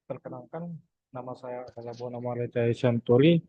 Perkenalkan, nama saya adalah Bona Marita Shanturi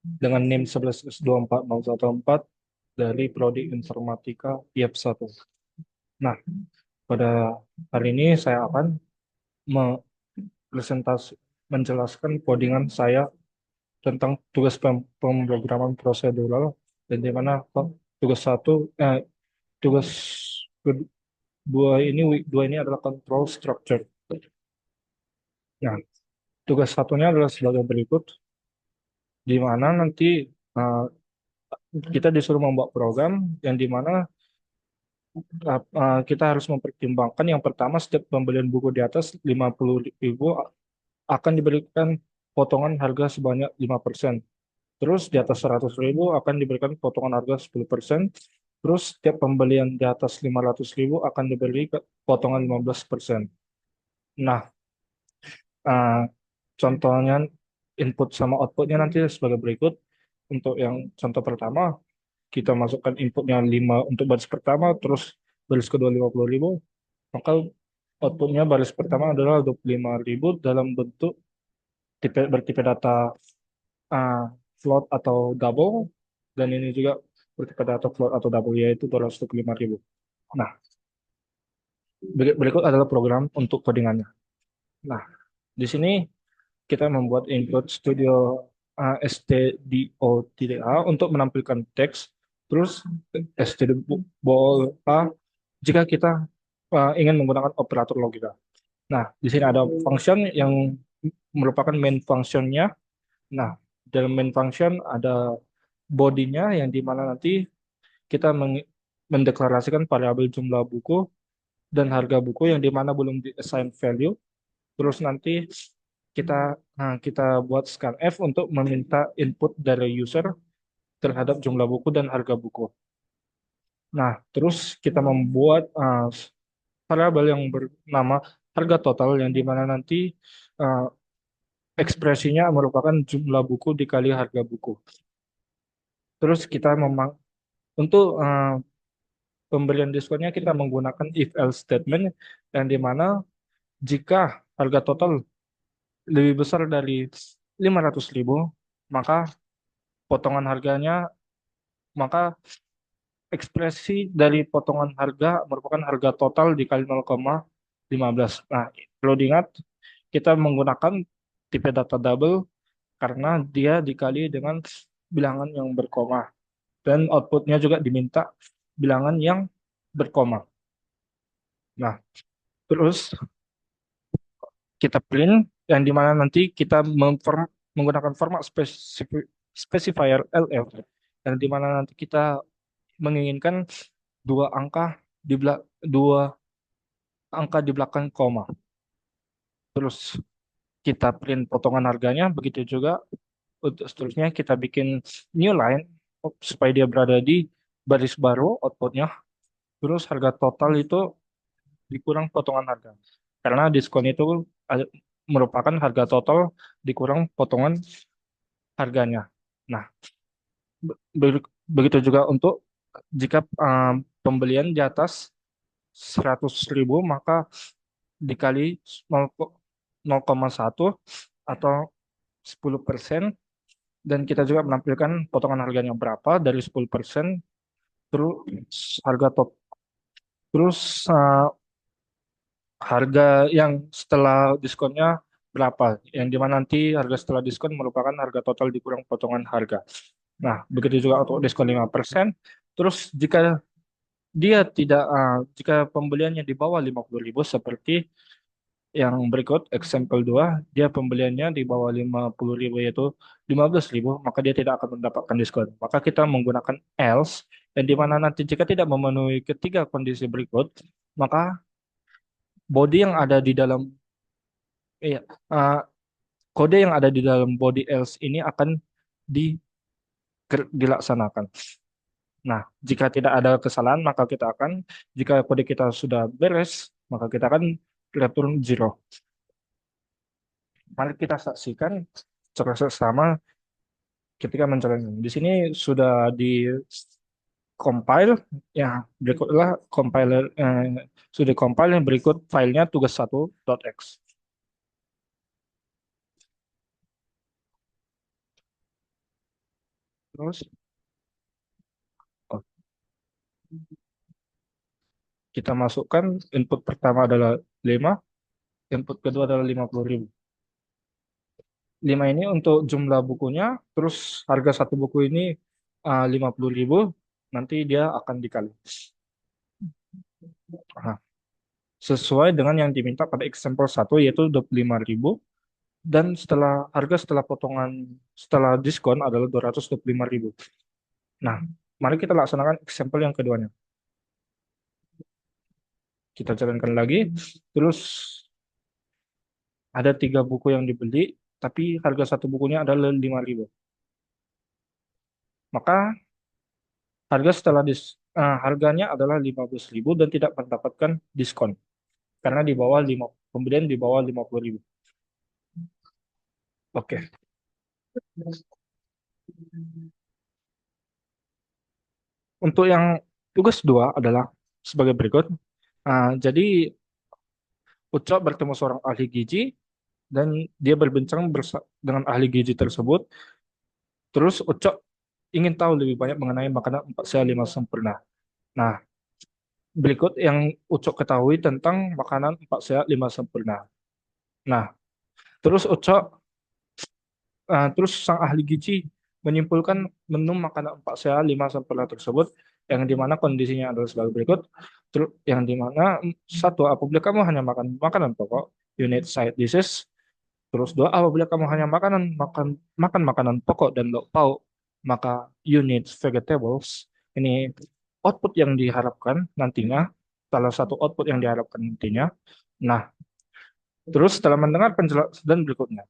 dengan NIM 11S24014 dari Prodi Informatika IAP 1. Nah, pada hari ini saya akan presentasi menjelaskan codingan saya tentang tugas pemrograman prosedural dan di mana tugas satu tugas dua ini adalah control structure. Nah, tugas satunya adalah sebagai berikut, di mana nanti uh, kita disuruh membuat program yang di mana kita harus mempertimbangkan yang pertama, setiap pembelian buku di atas 50.000 akan diberikan potongan harga sebanyak 5%. Terus di atas 100.000 akan diberikan potongan harga 10%. Terus setiap pembelian di atas 500.000 akan diberi potongan 15%. Nah, uh, contohnya input sama outputnya nanti sebagai berikut. Untuk yang contoh pertama, kita masukkan inputnya 5 untuk baris pertama, terus baris kedua 50.000, maka outputnya baris pertama adalah 25.000 dalam bentuk bertipe data uh, float atau double, dan ini juga bertipe data float atau double, yaitu 205.000. Nah, berikut adalah program untuk codingannya. Nah, di sini kita membuat input studio stdio.a untuk menampilkan teks, terus stdio.a jika kita ingin menggunakan operator logika. Nah, di sini ada function yang merupakan main functionnya. Nah, dalam main function ada bodinya yang dimana nanti kita mendeklarasikan variabel jumlah buku dan harga buku yang dimana belum di assign value. Terus nanti kita buat scanf untuk meminta input dari user terhadap jumlah buku dan harga buku. Nah, terus kita membuat variabel yang bernama harga total yang dimana nanti uh, ekspresinya merupakan jumlah buku dikali harga buku. Terus kita memang untuk pemberian diskonnya kita menggunakan if else statement yang dimana jika harga total lebih besar dari 500.000, maka potongan harganya maka ekspresi dari potongan harga merupakan harga total dikali 0,15. Nah, perlu diingat kita menggunakan tipe data double karena dia dikali dengan bilangan yang berkoma, dan outputnya juga diminta bilangan yang berkoma. Nah, terus kita print yang dimana nanti kita menggunakan format specifier LF yang dimana nanti kita menginginkan dua angka dua angka di belakang koma. Terus kita print potongan harganya, begitu juga untuk seterusnya kita bikin new line supaya dia berada di baris baru outputnya. Terus harga total itu dikurang potongan harga. Karena diskon itu merupakan harga total dikurang potongan harganya. Nah, begitu juga untuk jika pembelian di atas 100.000 maka dikali 0,1 atau 10%, dan kita juga menampilkan potongan harganya berapa dari 10%, terus harga top, terus harga yang setelah diskonnya berapa, yang dimana nanti harga setelah diskon merupakan harga total dikurang potongan harga. Nah, begitu juga untuk diskon 5%. Terus jika pembeliannya di bawah 50.000 seperti yang berikut, example 2, dia pembeliannya di bawah 50.000 yaitu 15.000, maka dia tidak akan mendapatkan diskon. Maka kita menggunakan else, dan di mana nanti jika tidak memenuhi ketiga kondisi berikut, maka body yang ada di dalam iya, uh, kode yang ada di dalam body else ini akan dilaksanakan. Nah, jika tidak ada kesalahan, maka jika kode kita sudah beres, maka kita akan return 0. Mari kita saksikan proses sama ketika menjalankan. Di sini sudah di compile, ya berikutlah compiler sudah compile, yang berikut filenya tugas1.x. Terus oh, kita masukkan input pertama adalah 5, input kedua adalah 50.000. 5 ini untuk jumlah bukunya, terus harga satu buku ini 50.000, nanti dia akan dikali. Nah, sesuai dengan yang diminta pada example satu yaitu 25.000, dan harga setelah potongan setelah diskon adalah 225.000. Nah, mari kita laksanakan example yang keduanya. Kita jalankan lagi, terus ada 3 buku yang dibeli, tapi harga satu bukunya adalah 5.000. Maka harganya adalah 15.000 dan tidak mendapatkan diskon karena di bawah 5, kemudian di bawah 50.000. Oke. Untuk yang tugas 2 adalah sebagai berikut. Jadi Ucok bertemu seorang ahli gizi dan dia berbincang dengan ahli gizi tersebut. Terus Ucok ingin tahu lebih banyak mengenai makanan 4 sehat 5 sempurna. Nah, berikut yang Ucok ketahui tentang makanan 4 sehat 5 sempurna. Nah, terus Ucok terus sang ahli gizi menyimpulkan menu makanan 4 sehat 5 sempurna tersebut, yang dimana kondisinya adalah sebagai berikut. Yang dimana satu, apabila kamu hanya makan makanan pokok, you need side dishes. Terus dua, apabila kamu hanya makan makanan pokok dan lauk pauk, maka you need vegetables. Ini output yang diharapkan nantinya, salah satu output yang diharapkan nantinya. Nah, terus setelah mendengar penjelasan dan berikutnya,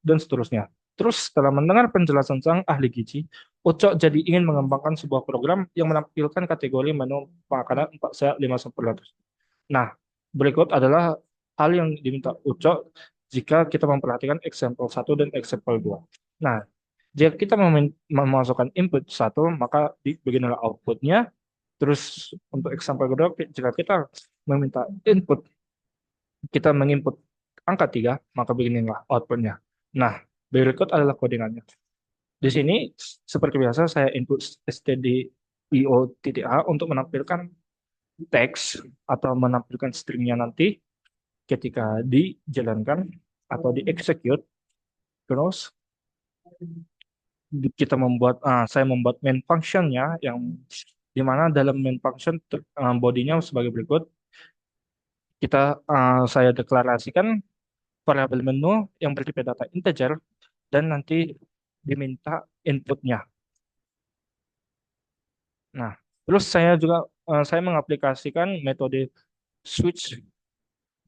dan seterusnya. Terus setelah mendengar penjelasan sang ahli gizi, Ucok jadi ingin mengembangkan sebuah program yang menampilkan kategori menu makanan 4 sehat 5 sempurna. Nah, berikut adalah hal yang diminta Ucok jika kita memperhatikan example satu dan example 2. Nah, jika kita memasukkan input satu, maka beginilah outputnya. Terus untuk example kedua, jika kita meminta input, kita menginput angka 3, maka beginilah outputnya. Nah, berikut adalah codingannya. Di sini, seperti biasa, saya input stdio.a untuk menampilkan teks atau menampilkan stringnya nanti ketika dijalankan atau di-execute. Terus saya membuat main functionnya, yang dimana dalam main function bodinya sebagai berikut. Saya deklarasikan variabel menu yang bertipe data integer dan nanti diminta inputnya. Nah, terus saya mengaplikasikan metode switch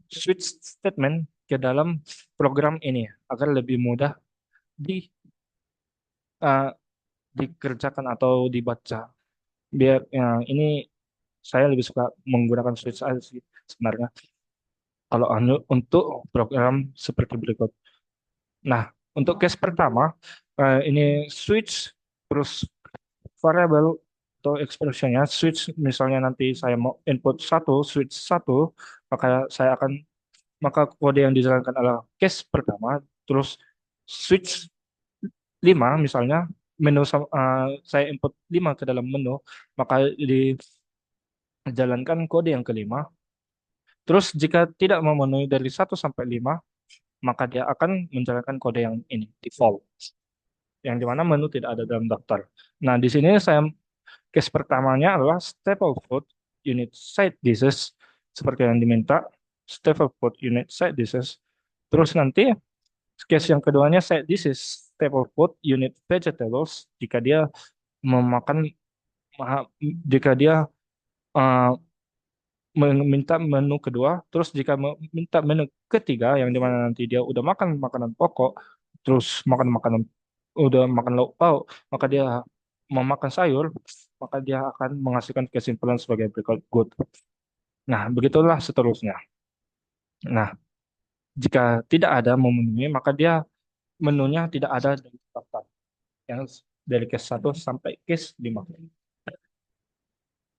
switch statement ke dalam program ini agar lebih mudah di uh, dikerjakan atau dibaca. Biar ini saya lebih suka menggunakan switch aja sih sebenarnya kalau untuk program seperti berikut. Nah, untuk case pertama, ini switch terus variable atau expressionnya switch, misalnya nanti saya mau input satu, switch satu, maka maka kode yang dijalankan adalah case pertama, terus switch 5 misalnya, saya input 5 ke dalam menu, maka dijalankan kode yang kelima. Terus jika tidak memenuhi dari 1 sampai 5, maka dia akan menjalankan kode yang ini, default, yang dimana menu tidak ada dalam daftar. Nah, di sini case pertamanya adalah staple food unit side dishes, seperti yang diminta, staple food unit side dishes. Terus nanti case yang keduanya side dishes staple food unit vegetables, memakan jika dia uh, meminta menu kedua. Terus jika meminta menu ketiga, yang dimana nanti dia udah makan makanan pokok, terus udah makan lauk pauk, maka dia memakan sayur, maka dia akan menghasilkan kesimpulan sebagai berikut, good. Nah, begitulah seterusnya. Nah, jika tidak ada memenuhi, maka menunya tidak ada di daftar, yang dari case 1 sampai case 5.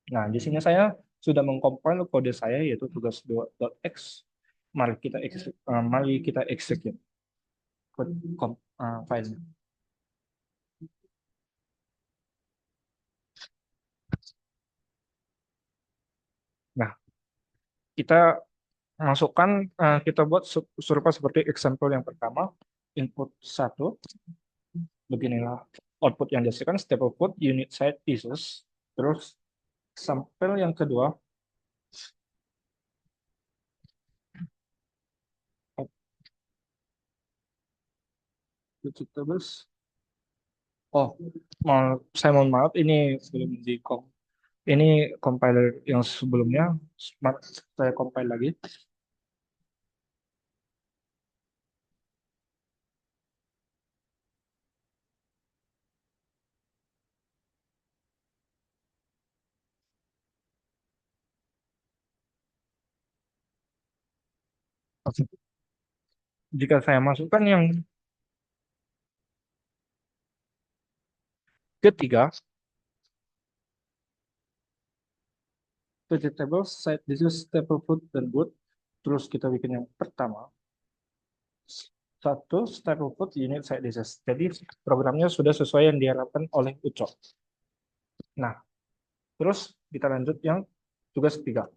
Nah, di sini saya sudah mengcompile kode saya, yaitu tugas2.x. Mari kita execute filenya. kita masukkan, kita buat serupa seperti example yang pertama, input satu, beginilah output yang dihasilkan, step output, unit side pieces, terus sampel yang kedua, output tables. Oh, saya mohon maaf, ini sebelum ini compiler yang sebelumnya, saya compile lagi. Jika saya masukkan yang ketiga, vegetable side dishes, staple food, dan boot. Terus kita bikin yang pertama, satu staple food unit side dishes. Jadi programnya sudah sesuai yang diharapkan oleh Ucok. Nah, terus kita lanjut yang tugas tiga.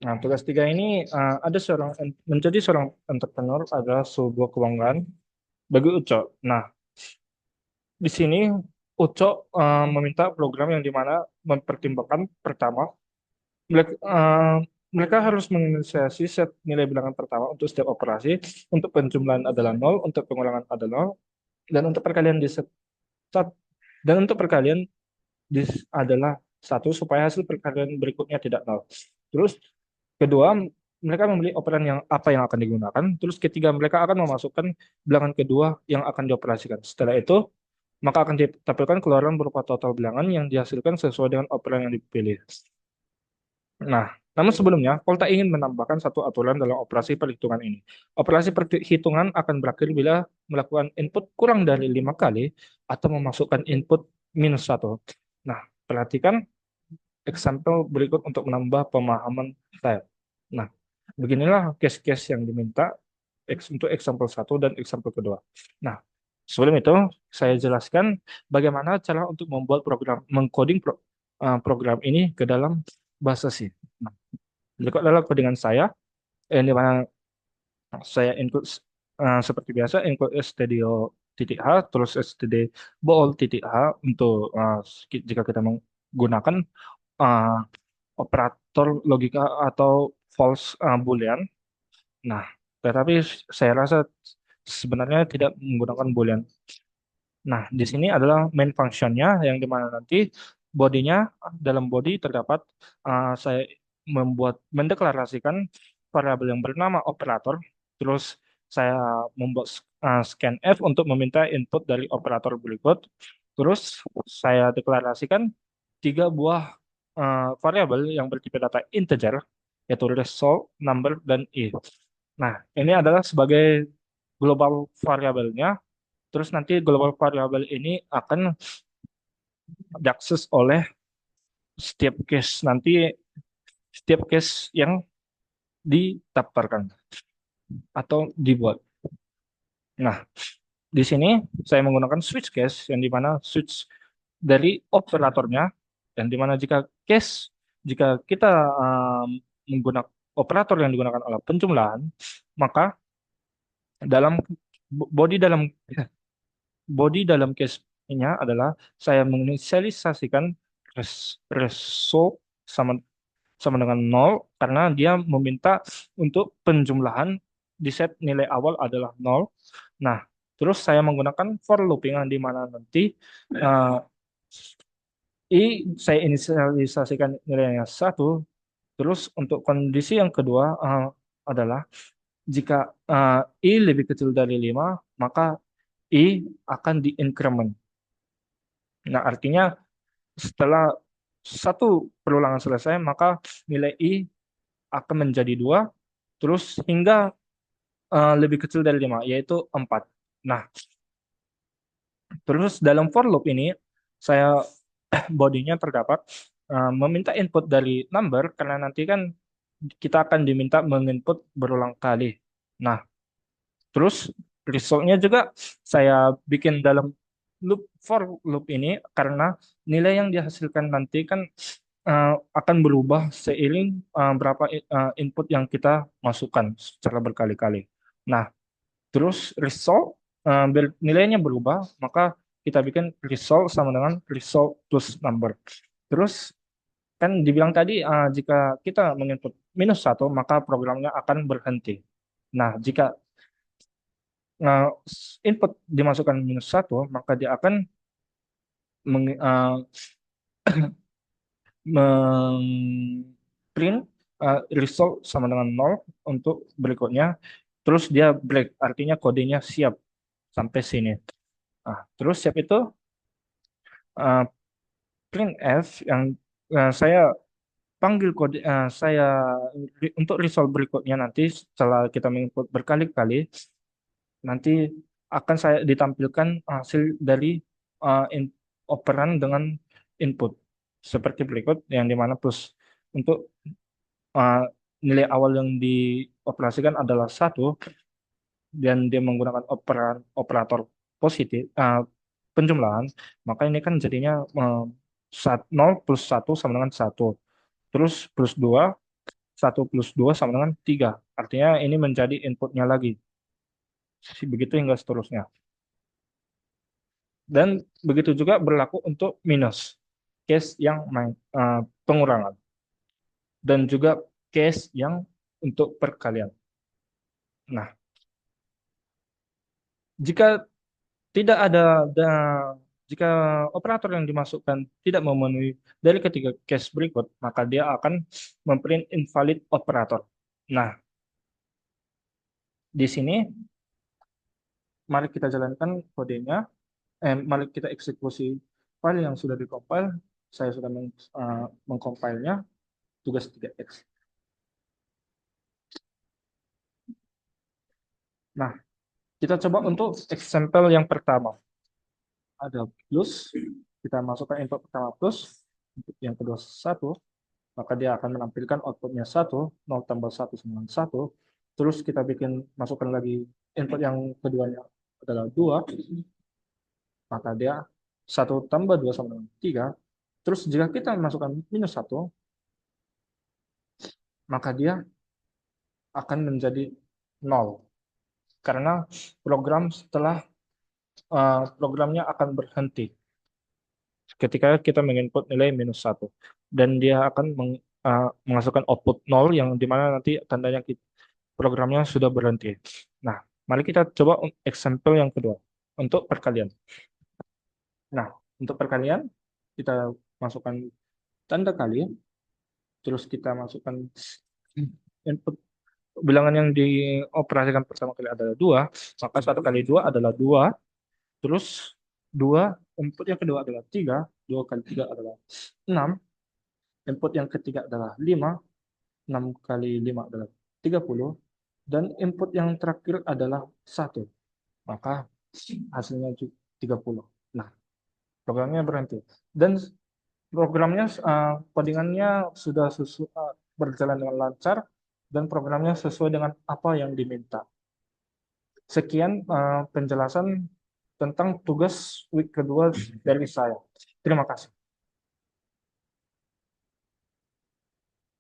Nah, tugas tiga ini, ada menjadi seorang entrepreneur adalah sebuah kebanggaan bagi Ucok. Nah, di sini Ucok meminta program yang dimana mempertimbangkan pertama, mereka harus menginisiasi set nilai bilangan pertama untuk setiap operasi. Untuk penjumlahan adalah nol, untuk pengulangan adalah nol, dan untuk perkalian di set, dan untuk perkalian adalah satu supaya hasil perkalian berikutnya tidak nol. Terus kedua, mereka memilih operan yang apa yang akan digunakan. Terus ketiga, mereka akan memasukkan bilangan kedua yang akan dioperasikan. Setelah itu, maka akan ditampilkan keluaran berupa total bilangan yang dihasilkan sesuai dengan operan yang dipilih. Nah, namun sebelumnya, Volta ingin menambahkan satu aturan dalam operasi perhitungan ini. Operasi perhitungan akan berakhir bila melakukan input kurang dari 5 kali atau memasukkan input minus satu. Nah, perhatikan example berikut untuk menambah pemahaman saya. Nah, beginilah case-case yang diminta untuk example satu dan example kedua. Nah, sebelum itu, saya jelaskan bagaimana cara untuk membuat mengcoding program ini ke dalam bahasa C. Nah, berikut adalah codingan saya, di mana saya include seperti biasa include studio titik H, terus std bool titik H untuk jika kita menggunakan uh, operator logika atau false boolean. Nah, tetapi saya rasa sebenarnya tidak menggunakan boolean. Nah, di sini adalah main functionnya yang dimana nanti bodinya, dalam body terdapat, saya mendeklarasikan variabel yang bernama operator, terus saya membuat scanf untuk meminta input dari operator berikut, terus saya deklarasikan tiga buah variabel yang bertipe data integer, yaitu result, number, dan if. Nah, ini adalah sebagai global variabelnya. Terus nanti global variabel ini akan diakses oleh setiap case nanti, setiap case yang didaftarkan atau dibuat. Nah, di sini saya menggunakan switch case yang dimana switch dari operatornya, dan dimana jika kita menggunakan operator yang digunakan oleh penjumlahan, maka dalam body dalam body dalam case-nya adalah saya menginisialisasikan result sama sama dengan nol karena dia meminta untuk penjumlahan di set nilai awal adalah nol. Nah, terus saya menggunakan for looping yang di mana nanti uh, saya inisialisasikan nilainya satu. Terus untuk kondisi yang kedua adalah jika lebih kecil dari 5, maka akan di-increment. Nah, artinya setelah satu perulangan selesai, maka nilai akan menjadi 2, terus hingga lebih kecil dari 5, yaitu 4. Nah, terus dalam for loop ini, saya bodinya terdapat meminta input dari number, karena nanti kan kita akan diminta menginput berulang kali. Nah, terus resultnya juga saya bikin dalam for loop ini, karena nilai yang dihasilkan nanti kan akan berubah seiring berapa input yang kita masukkan secara berkali-kali. Nah, terus result nilainya berubah, maka kita bikin result sama dengan result plus number. Terus kan dibilang tadi jika kita menginput -1, maka programnya akan berhenti. Nah, jika uh, input dimasukkan -1, maka dia akan meng- uh, print result sama dengan 0 untuk berikutnya. Terus dia break, artinya kodenya siap sampai sini. Nah, terus siap itu uh, printf yang saya panggil kode untuk result berikutnya nanti setelah kita menginput berkali-kali nanti akan saya ditampilkan hasil dari operan dengan input seperti berikut yang dimana plus untuk uh, nilai awal yang dioperasikan adalah 1 dan dia menggunakan operator positif penjumlahan, maka ini kan jadinya 0 plus 1 sama dengan 1. Terus plus 2, 1 plus 2 sama dengan 3. Artinya ini menjadi inputnya lagi. Begitu hingga seterusnya. Dan begitu juga berlaku untuk minus, case yang pengurangan. Dan juga case yang untuk perkalian. Nah, jika tidak ada jika operator yang dimasukkan tidak memenuhi dari ketiga case berikut, maka dia akan memprint invalid operator. Nah, di sini mari kita jalankan kodenya. Mari kita eksekusi file yang sudah dikompil. Saya sudah mengcompilenya, tugas 3X. Nah, kita coba untuk example yang pertama. Ada plus, kita masukkan input pertama plus, input yang kedua 1, maka dia akan menampilkan outputnya 1, 0 tambah 1 sama dengan 1. Terus kita masukkan lagi input yang keduanya adalah 2, maka dia 1 tambah 2 sama dengan 3. Terus jika kita masukkan -1, maka dia akan menjadi 0. Karena programnya akan berhenti ketika kita menginput nilai -1. Dan dia akan menghasilkan output 0 yang dimana nanti tandanya programnya sudah berhenti. Nah, mari kita coba example yang kedua untuk perkalian. Nah, untuk perkalian kita masukkan tanda kali, terus kita masukkan input bilangan yang dioperasikan pertama kali adalah 2, maka 1 kali 2 adalah 2, terus 2 input yang kedua adalah 3, 2 kali 3 adalah 6, input yang ketiga adalah 5, 6 kali 5 adalah 30, dan input yang terakhir adalah 1, maka hasilnya 30. Nah, programnya berhenti. Dan programnya codingannya sudah berjalan dengan lancar dan programnya sesuai dengan apa yang diminta. Sekian penjelasan tentang tugas week kedua dari saya. Terima kasih.